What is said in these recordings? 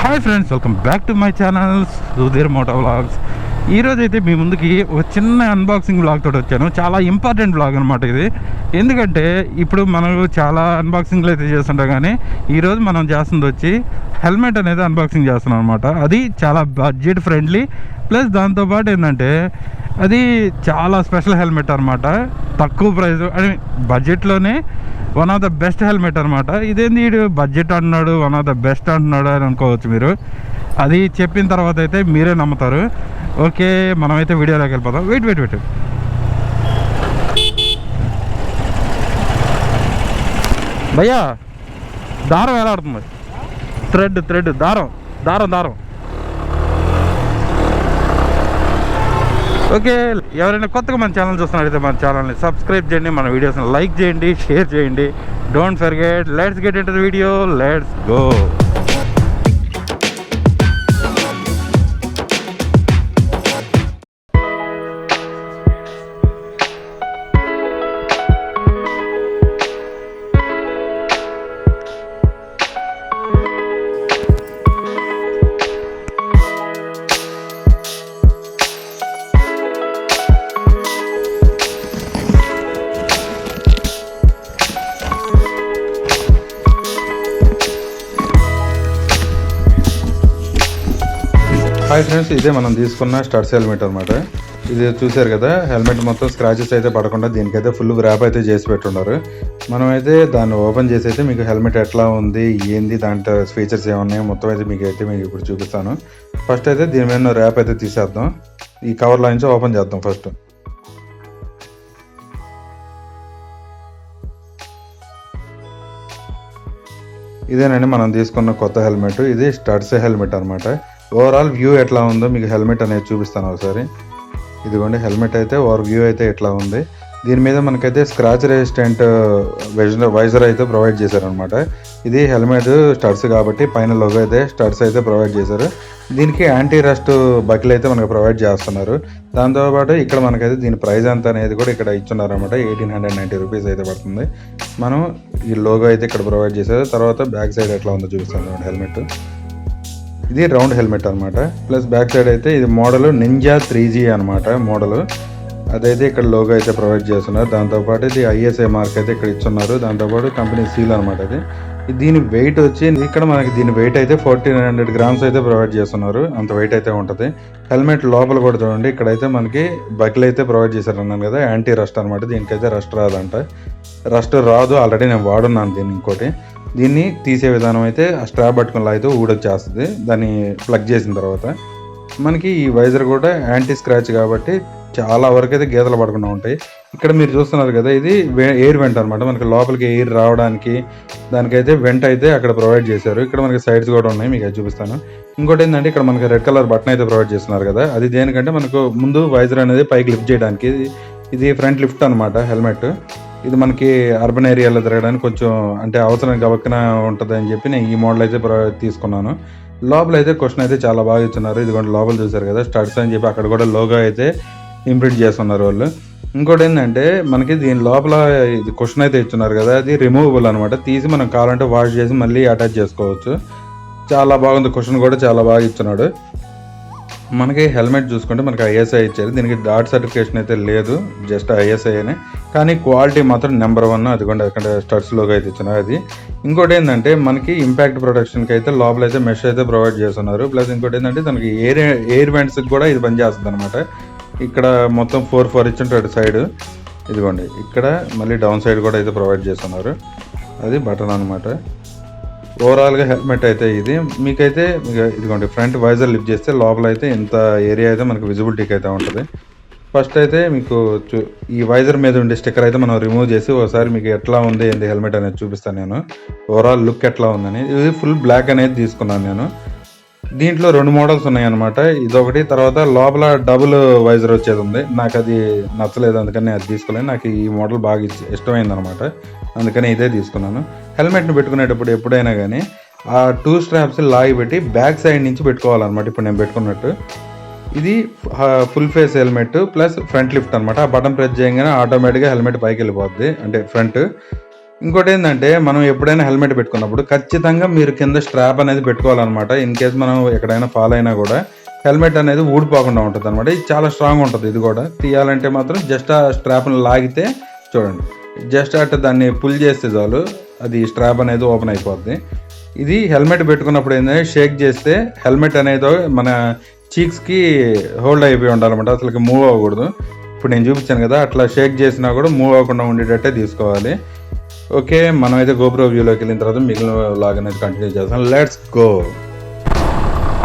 Hi friends, welcome back to my channel Sudheer moto vlogs. ఈరోజు అయితే మీ ముందుకి ఒక చిన్న అన్బాక్సింగ్ వ్లాగ్ తోటి వచ్చాను. చాలా ఇంపార్టెంట్ వ్లాగ్ అనమాట ఇది. ఎందుకంటే ఇప్పుడు మనం చాలా అన్బాక్సింగ్లు అయితే చేస్తుంటాం, కానీ ఈరోజు మనం చేస్తుంది వచ్చి హెల్మెట్ అనేది అన్బాక్సింగ్ చేస్తున్నాం అనమాట. అది చాలా బడ్జెట్ ఫ్రెండ్లీ, ప్లస్ దాంతోపాటు ఏంటంటే అది చాలా స్పెషల్ హెల్మెట్ అనమాట. తక్కువ ప్రైస్ అని బడ్జెట్లోనే one of the best helmet అనమాట. ఇదేంది వీడు బడ్జెట్ అంటున్నాడు, వన్ ఆఫ్ ద బెస్ట్ అంటున్నాడు అని అనుకోవచ్చు మీరు. అది చెప్పిన తర్వాత అయితే మీరే నమ్ముతారు. ఓకే, మనమైతే వీడియోలోకి వెళ్ళిపోతాం. వెయిట్ భయ్యా, దారం ఎలా ఆడుతుంది? థ్రెడ్ దారం. ఓకే, ఎవరైనా కొత్తగా మన ఛానల్ చూస్తున్నట్టయితే మన ఛానల్ని సబ్స్క్రైబ్ చేయండి, మన వీడియోస్ని లైక్ చేయండి, షేర్ చేయండి. Don't forget, let's get into the video, let's go. Hi friends, ఇదే మనం తీసుకున్న స్టడ్స్ హెల్మెట్ అనమాట. ఇది చూసారు కదా, హెల్మెట్ మొత్తం స్క్రాచెస్ అయితే పడకుండా దీనికైతే ఫుల్ ర్యాప్ అయితే చేసి పెట్టున్నారు. మనమైతే దాన్ని ఓపెన్ చేసి అయితే మీకు హెల్మెట్ ఎట్లా ఉంది, ఏంది, దాంట్లో ఫీచర్స్ ఏమున్నాయి మొత్తం అయితే మీకు ఇప్పుడు చూపిస్తాను. ఫస్ట్ అయితే దీని మీద ర్యాప్ అయితే తీసేద్దాం. ఈ కవర్లో నుంచి ఓపెన్ చేద్దాం ఫస్ట్. ఇదేనండి మనం తీసుకున్న కొత్త హెల్మెట్. ఇది స్టడ్స్ హెల్మెట్ అనమాట. ఓవరాల్ వ్యూ ఎట్లా ఉందో మీకు హెల్మెట్ అనేది చూపిస్తాను ఒకసారి. ఇదిగోండి, హెల్మెట్ అయితే ఓవర్ వ్యూ అయితే ఎట్లా ఉంది. దీని మీద మనకైతే స్క్రాచ్ రెసిస్టెంట్ వైజర్ అయితే ప్రొవైడ్ చేశారనమాట. ఇది హెల్మెట్ స్టడ్స్ కాబట్టి పైన లోగో అయితే స్టడ్స్ అయితే ప్రొవైడ్ చేశారు. దీనికి యాంటీ రస్ట్ బకిల్ అయితే మనకు ప్రొవైడ్ చేస్తున్నారు. దాంతోపాటు ఇక్కడ మనకైతే దీని ప్రైస్ ఎంత అనేది కూడా ఇక్కడ ఇచ్చున్నారు అనమాట. 1890 రూపీస్ అయితే పడుతుంది. మనం ఈ లోగో అయితే ఇక్కడ ప్రొవైడ్ చేశారు. తర్వాత బ్యాక్ సైడ్ ఎట్లా ఉందో చూపిస్తాను హెల్మెట్. ఇది రౌండ్ హెల్మెట్ అనమాట. ప్లస్ బ్యాక్ సైడ్ అయితే ఇది మోడల్ నింజా 3G అనమాట మోడల్. అదైతే ఇక్కడ లోగో అయితే ప్రొవైడ్ చేస్తున్నారు. దాంతోపాటు ఇది ISA మార్క్ అయితే ఇక్కడ ఇచ్చున్నారు. దాంతోపాటు కంపెనీ సీల్ అనమాట. అది దీని వెయిట్ వచ్చి ఇక్కడ మనకి దీని వెయిట్ అయితే 1400 గ్రామ్స్ అయితే ప్రొవైడ్ చేస్తున్నారు. అంత వెయిట్ అయితే ఉంటుంది. హెల్మెట్ లోపల కూడా చూడండి, ఇక్కడైతే మనకి బకిల్ అయితే ప్రొవైడ్ చేశారు అన్నాను కదా, యాంటీ రస్ట్ అనమాట. దీనికైతే రస్ట్ రాదంట. రస్ట్ రాదు, ఆల్రెడీ నేను వాడున్నాను దీన్ని. ఇంకోటి దీన్ని తీసే విధానం అయితే ఆ స్ట్రాప్ పట్టుకుని లాగితే ఊడొచ్చేస్తుంది. దాన్ని ప్లగ్ చేసిన తర్వాత మనకి ఈ వైజర్ కూడా యాంటీ స్క్రాచ్ కాబట్టి చాలా వరకు అయితే గీతలు పడకుండా ఉంటాయి. ఇక్కడ మీరు చూస్తున్నారు కదా, ఇది ఎయిర్ వెంట్ అనమాట. మనకి లోపలికి ఎయిర్ రావడానికి దానికైతే వెంట్ అయితే అక్కడ ప్రొవైడ్ చేశారు. ఇక్కడ మనకి సైడ్స్ కూడా ఉన్నాయి, మీకు అది చూపిస్తాను. ఇంకోటి ఏంటంటే ఇక్కడ మనకి రెడ్ కలర్ బటన్ అయితే ప్రొవైడ్ చేస్తున్నారు కదా, అది దేనికంటే మనకు ముందు వైజర్ అనేది పైకి లిఫ్ట్ చేయడానికి. ఇది ఫ్రంట్ లిఫ్ట్ అనమాట హెల్మెట్. ఇది మనకి అర్బన్ ఏరియాలో తిరగడానికి కొంచెం అంటే అవసరం గబక్కన ఉంటుంది అని చెప్పి నేను ఈ మోడల్ అయితే తీసుకున్నాను. లోపల అయితే క్వశ్చన్ అయితే చాలా బాగా ఇచ్చున్నారు. ఇదిగోండి లోపల చూసారు కదా, స్టడ్స్ అని చెప్పి అక్కడ కూడా లోగో అయితే ఇంప్రింట్ చేస్తున్నారు వాళ్ళు. ఇంకోటి ఏంటంటే మనకి దీని లోపల ఇది క్వశ్చన్ అయితే ఇచ్చున్నారు కదా, అది రిమూవబుల్ అనమాట. తీసి మనం కావాలంటే వాష్ చేసి మళ్ళీ అటాచ్ చేసుకోవచ్చు. చాలా బాగుంది, క్వశ్చన్ కూడా చాలా బాగా ఇచ్చున్నాడు. మనకి హెల్మెట్ చూసుకుంటే మనకి ISI ఇచ్చారు. దీనికి డాట్ సర్టిఫికేషన్ అయితే లేదు, జస్ట్ ISI అనే. కానీ క్వాలిటీ మాత్రం నెంబర్ 1. అదిగోండి అక్కడ స్టడ్స్ లోగో అయితే ఇచ్చినారు అది. ఇంకోటి ఏంటంటే మనకి ఇంపాక్ట్ ప్రొటెక్షన్కి అయితే లోపల అయితే మెష్ అయితే ప్రొవైడ్ చేస్తున్నారు. ప్లస్ ఇంకోటి ఏంటంటే దానికి ఎయిర్ వెంట్స్కి కూడా ఇది పనిచేస్తుంది అనమాట. ఇక్కడ మొత్తం 4 ఇచ్చుంటాడు సైడ్. ఇదిగోండి ఇక్కడ మళ్ళీ డౌన్ సైడ్ కూడా అయితే ప్రొవైడ్ చేస్తున్నారు. అది బటన్ అనమాట. ఓవరాల్గా హెల్మెట్ అయితే ఇది మీకైతే ఇదిగోండి ఫ్రంట్ వైజర్ లిఫ్ట్ చేస్తే లోపల అయితే ఇంత ఏరియా అయితే మనకు విజిబిలిటీకి అయితే ఉంటుంది. ఫస్ట్ అయితే మీకు ఈ వైజర్ మీద ఉండే స్టిక్కర్ అయితే మనం రిమూవ్ చేసి ఒకసారి మీకు ఎట్లా ఉంది ఏంటి హెల్మెట్ అనేది చూపిస్తాను నేను. ఓవరాల్ లుక్ ఎట్లా ఉందని. ఇది ఫుల్ బ్లాక్ అనేది తీసుకున్నాను నేను. దీంట్లో 2 మోడల్స్ ఉన్నాయి అనమాట. ఇదొకటి, తర్వాత లోపల డబుల్ వైజర్ వచ్చేది ఉంది. నాకు అది నచ్చలేదు, అందుకని అది తీసుకోలేదు. నాకు ఈ మోడల్ బాగా ఇష్టమైంది అనమాట, అందుకని ఇదే తీసుకున్నాను. హెల్మెట్ని పెట్టుకునేటప్పుడు ఎప్పుడైనా కానీ ఆ 2 స్ట్రాప్స్ లాగి పెట్టి బ్యాక్ సైడ్ నుంచి పెట్టుకోవాలన్నమాట. ఇప్పుడు నేను పెట్టుకున్నట్టు ఇది full face helmet plus front lift అనమాట. ఆ బటన్ ప్రెస్ చేయగానే ఆటోమేటిక్గా హెల్మెట్ పైకి వెళ్ళిపోద్ది, అంటే ఫ్రంట్. ఇంకోటి ఏంటంటే మనం ఎప్పుడైనా హెల్మెట్ పెట్టుకున్నప్పుడు ఖచ్చితంగా మీరు కింద స్ట్రాప్ అనేది పెట్టుకోవాలన్నమాట. ఇన్ కేస్ మనం ఎక్కడైనా ఫాల్ అయినా కూడా హెల్మెట్ అనేది ఊడిపోకుండా ఉంటుంది అనమాట. ఇది చాలా స్ట్రాంగ్ ఉంటుంది. ఇది కూడా తీయాలంటే మాత్రం జస్ట్ ఆ స్ట్రాప్ని లాగితే చూడండి, జస్ట్ అట్లా దాన్ని పుల్ చేస్తే చాలు, అది స్ట్రాప్ అనేది ఓపెన్ అయిపోద్ది. ఇది హెల్మెట్ పెట్టుకున్నప్పుడు ఏంటంటే షేక్ చేస్తే హెల్మెట్ అనేది మన చీక్స్కి హోల్డ్ అయిపోయి ఉండాలన్నమాట, అసలు మూవ్ అవ్వకూడదు. ఇప్పుడు నేను చూపించాను కదా, అట్లా షేక్ చేసినా కూడా మూవ్ అవ్వకుండా ఉండేటట్టే తీసుకోవాలి. ఓకే, మనమైతే గోప్రో వ్యూలోకి వెళ్ళిన తర్వాత మిగిలిన లాగ్ అనేది కంటిన్యూ చేస్తాం. Let's go.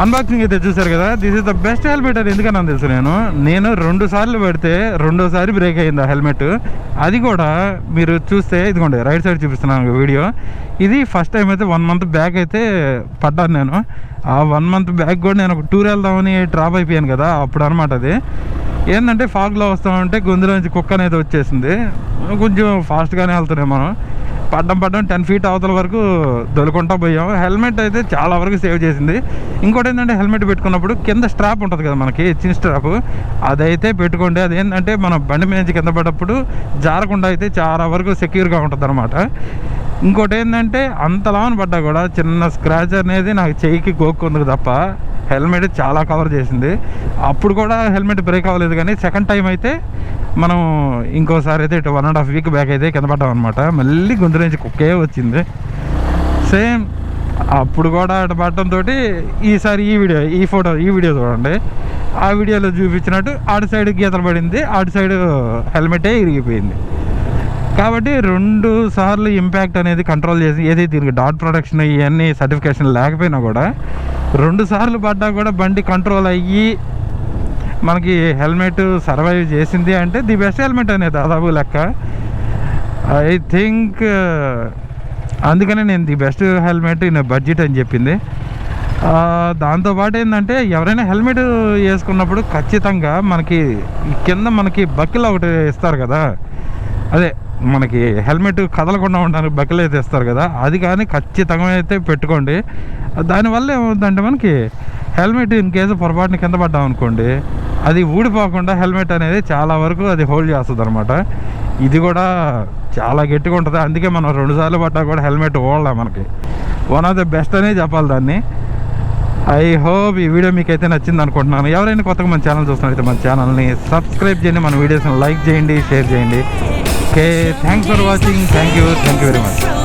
అన్బాక్సింగ్ అయితే చూసారు కదా, this is the best helmet. అది ఎందుకన్నా తెలుసు, నేను 2 సార్లు పెడితే 2వ సారి బ్రేక్ అయింది ఆ హెల్మెట్. అది కూడా మీరు చూస్తే ఇదిగోండి రైట్ సైడ్ చూపిస్తున్నాను వీడియో. ఇది ఫస్ట్ టైం అయితే 1 మంత్ బ్యాక్ అయితే పడ్డాను నేను. ఆ 1 మంత్ బ్యాక్ కూడా నేను ఒక టూర్ వెళ్దామని డ్రాప్ అయిపోయాను కదా అప్పుడు అనమాట. అది ఏంటంటే ఫాగ్లో వస్తామంటే గొంతులోంచి కుక్క అనేది వచ్చేసింది. కొంచెం ఫాస్ట్గానే వెళ్తున్నాం మనం. పడ్డం 10 feet అవతల వరకు దొలుకుంటా పోయాం. హెల్మెట్ అయితే చాలా వరకు సేవ్ చేసింది. ఇంకోటి ఏంటంటే హెల్మెట్ పెట్టుకున్నప్పుడు కింద స్ట్రాప్ ఉంటుంది కదా మనకి, చిన్న స్ట్రాప్, అదైతే పెట్టుకోండి. అదేంటంటే మనం బండి మీద నుంచి కింద పడ్డప్పుడు జారకుండా అయితే చాలా వరకు సెక్యూర్గా ఉంటుంది అనమాట. ఇంకోటి ఏంటంటే అంతలాని పడ్డా కూడా చిన్న స్క్రాచ్ అనేది నాకు చెయ్యికి గోక్కుంది తప్ప హెల్మెట్ చాలా కవర్ చేసింది. అప్పుడు కూడా హెల్మెట్ బ్రేక్ అవ్వలేదు. కానీ సెకండ్ టైం అయితే మనం ఇంకోసారి అయితే 1.5 week బ్యాక్ అయితే కింద పడ్డాం అనమాట. మళ్ళీ గొంతు నుంచి కుక్కే వచ్చింది. సేమ్ అప్పుడు కూడా అటు పడటంతో ఈసారి ఈ వీడియో చూడండి. ఆ వీడియోలో చూపించినట్టు అటు సైడ్ గీతలు పడింది, అటు సైడ్ హెల్మెటే ఇరిగిపోయింది. కాబట్టి 2 సార్లు ఇంపాక్ట్ అనేది కంట్రోల్ చేసి, ఏదైతే దీనికి డాట్ ప్రొటెక్షన్ ఇవన్నీ సర్టిఫికేషన్ లేకపోయినా కూడా 2 సార్లు పడ్డా కూడా బండి కంట్రోల్ అయ్యి మనకి హెల్మెట్ సర్వైవ్ చేసింది అంటే ది బెస్ట్ హెల్మెట్ అనేది దాదాపు లెక్క. ఐ థింక్ అందుకనే నేను the best helmet in budget అని చెప్పింది. దాంతోపాటు ఏంటంటే ఎవరైనా హెల్మెట్ వేసుకున్నప్పుడు ఖచ్చితంగా మనకి కింద మనకి బకిల్ ఒకటి ఇస్తారు కదా, అదే మనకి హెల్మెట్ కదలకుండా ఉండడానికి బకిల్ అయితే ఇస్తారు కదా, అది కానీ ఖచ్చితంగా అయితే పెట్టుకోండి. దానివల్ల ఏమవుతుందంటే మనకి హెల్మెట్ ఇన్ కేసు పొరపాటున కింద పడ్డాం అనుకోండి, అది ఊడిపోకుండా హెల్మెట్ అనేది చాలా వరకు అది హోల్డ్ చేస్తుంది అనమాట. ఇది కూడా చాలా గట్టిగా ఉంటుంది. అందుకే మనం 2 సార్లు పడ్డా కూడా హెల్మెట్ ఓడలే మనకి. వన్ ఆఫ్ ద బెస్ట్ అనే చెప్పాలి దాన్ని. ఐ హోప్ ఈ వీడియో మీకు అయితే నచ్చింది అనుకుంటున్నాను. ఎవరైనా కొత్తగా మన ఛానల్ చూస్తున్నట్లయితే మన ఛానల్ని సబ్స్క్రైబ్ చేయండి, మన వీడియోస్ని లైక్ చేయండి, షేర్ చేయండి. Okay, thanks for watching. Thank you very much.